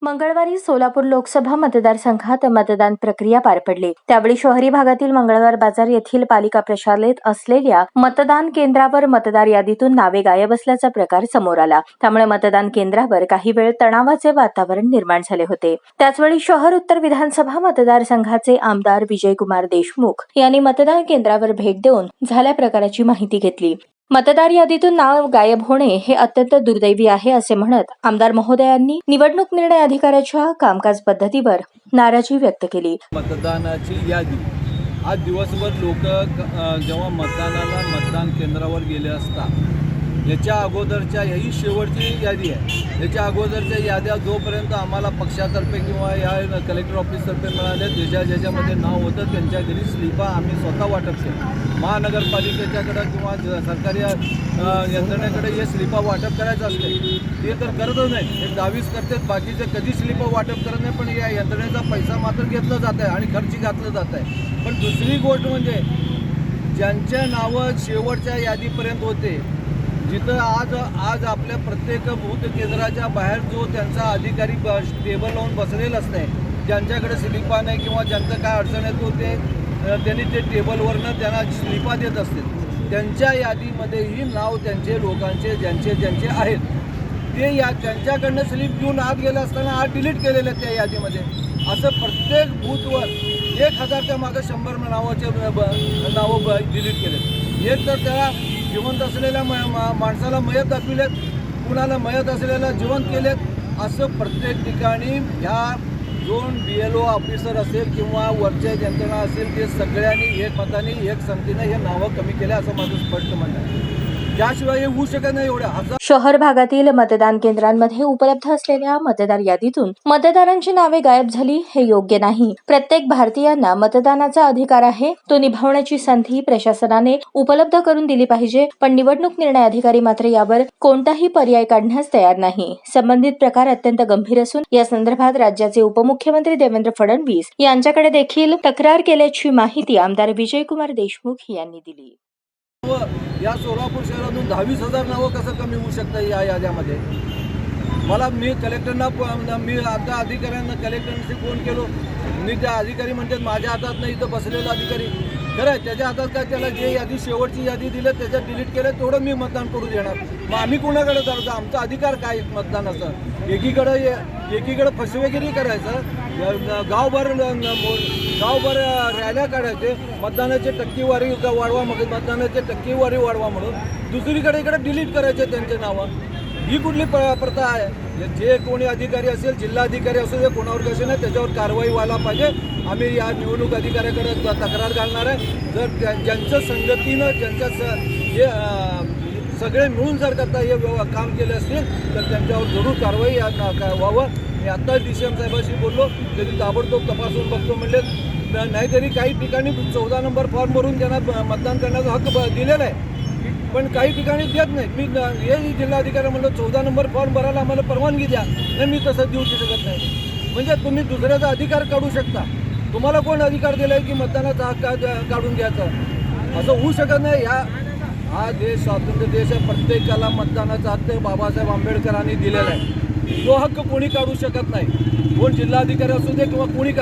मंगळवारी सोलापूर लोकसभा मतदारसंघात मतदान प्रक्रिया पार पडली. त्यावेळी शहरी भागातील मंगळवार बाजार येथील पालिका प्रशालेत असलेल्या मतदान केंद्रावर मतदार यादीतून नावे गायब असल्याचा प्रकार समोर आला. त्यामुळे मतदान केंद्रावर काही वेळ तणावाचे वातावरण निर्माण झाले होते. त्याचवेळी शहर उत्तर विधानसभा मतदारसंघाचे आमदार विजयकुमार देशमुख यांनी मतदान केंद्रावर भेट देऊन झाल्या प्रकाराची माहिती घेतली. मतदार यादीतून नाव गायब होणे हे अत्यंत दुर्दैवी आहे असे म्हणत आमदार महोदयांनी निवडणूक निर्णय अधिकाऱ्याच्या कामकाज पद्धतीवर नाराजी व्यक्त केली. मतदानाची यादी आज दिवसभर लोक जेव्हा मतदान केंद्रावर गेले असता याच्या अगोदरच्या ही शेवटची यादी आहे. याच्या अगोदरच्या याद्या जोपर्यंत आम्हाला पक्षातर्फे किंवा या कलेक्टर ऑफिसतर्फे मिळाल्या ज्याच्यामध्ये नाव होतं त्यांच्या घरी स्लिपा आम्ही स्वतः वाटप केलं. महानगरपालिकेच्याकडं किंवा सरकारी यंत्रणेकडे हे स्लिपा वाटप करायचं असते ते तर करतच नाही. हे दावीच करतात, बाकीचे कधी स्लिपा वाटप करत नाही. पण या यंत्रणेचा पैसा मात्र घेतला जात आहे आणि खर्ची घातलं जात आहे. पण दुसरी गोष्ट म्हणजे ज्यांच्या नावं शेवटच्या यादीपर्यंत होते जिथं आज आपल्या प्रत्येक बूथ केंद्राच्या बाहेर जो त्यांचा अधिकारी टेबल लावून बसलेला असते, ज्यांच्याकडे स्लिपा नाही किंवा ज्यांचं काय अडचण येतो ते त्यांनी ते टेबलवरनं त्यांना स्लिपा देत असतील. त्यांच्या यादीमध्येही नाव त्यांचे लोकांचे ज्यांचे आहेत ते त्यांच्याकडनं स्लिप घेऊन आत गेले असताना आज डिलीट केलेले आहेत त्या यादीमध्ये. असं प्रत्येक बूथवर 1000च्या मागं 100 नावं डिलीट केलेत. एक तर त्याला जिवंत असलेल्या माणसाला मयत दाखविलेत, कुणाला मयत असलेला जिवंत केलेत. असं प्रत्येक ठिकाणी ह्या दोन BLO ऑफिसर असेल किंवा वरच्या यंत्रणा असेल ते सगळ्यांनी एक मताने एक संगतीने हे नावं कमी केले असं माझं स्पष्ट म्हणणं आहे. त्याशिवाय हे होऊ शकत नाही. एवढ्या शहर भागातील मतदान केंद्रांमध्ये उपलब्ध असलेल्या मतदार यादीतून मतदारांची नावे गायब झाली हे योग्य नाही. प्रत्येक भारतीयांना मतदानाचा अधिकार आहे, तो निभावण्याची संधी प्रशासनाने उपलब्ध करून दिली पाहिजे. पण निवडणूक निर्णय अधिकारी मात्र यावर कोणताही पर्याय काढण्यास तयार नाही. संबंधित प्रकार अत्यंत गंभीर असून या संदर्भात राज्याचे उपमुख्यमंत्री देवेंद्र फडणवीस यांच्याकडे देखील तक्रार केल्याची माहिती आमदार विजयकुमार देशमुख यांनी दिली. या सोलापूर शहरातून 22,000 नावं कसं कमी होऊ शकतं या याद्यामध्ये? मी कलेक्टरना मी आता अधिकाऱ्यांना कलेक्टरशी फोन केलो. मी त्या अधिकारी म्हणतात माझ्या हातात नाही, इथं बसलेला अधिकारी खरं आहे त्याच्या हातात काय, त्याला जे यादी शेवटची यादी दिलं त्याच्यात डिलीट केलं तेवढं मी मतदान करू देणार. मग आम्ही कोणाकडे चालतो? आमचा अधिकार काय मतदानाचा? एकीकडे फसवेगिरी करायचं, गावभर रॅल्या काढायचे, मतदानाची टक्केवारी वाढवा, मग मतदानाची टक्केवारी वाढवा म्हणून. दुसरीकडे इकडे डिलीट करायचे त्यांचे नावं. ही कुठली प्रथा आहे? जे कोणी अधिकारी असेल, जिल्हाधिकारी असेल, जे कोणावर कसे नाही त्याच्यावर कारवाई व्हायला पाहिजे. आम्ही या निवडणूक अधिकाऱ्याकडे तक्रार घालणार आहे. जर ज्यांचं संगतीनं जे सगळे मिळून जर करता हे काम केले असतील तर त्यांच्यावर जरूर कारवाई व्हावं. मी आत्ता DCM साहेबांशी बोललो, तरी ताबडतोब तपासून बघतो म्हणले. नाहीतरी काही ठिकाणी 14 नंबर फॉर्म भरून त्यांना मतदान करण्याचा हक्क दिलेला आहे, पण काही ठिकाणी देत नाही. मी हे जिल्हाधिकारी म्हणलं 14 नंबर फॉर्म भरायला आम्हाला परवानगी द्या. नाही, मी तसं देऊ शकत नाही. म्हणजे तुम्ही दुसऱ्याचा अधिकार काढू शकता. तुम्हाला कोण अधिकार दिला आहे की मतदानाचा हक्क काढून घ्यायचा? असं होऊ शकत नाही. हा देश स्वातंत्र्य देश आहे. प्रत्येकाला मतदानाचा हक्क बाबासाहेब आंबेडकरांनी दिलेला आहे. तो हक्क कोणी काढू शकत नाही. कोण जिल्हाधिकारी असू दे किंवा कोणी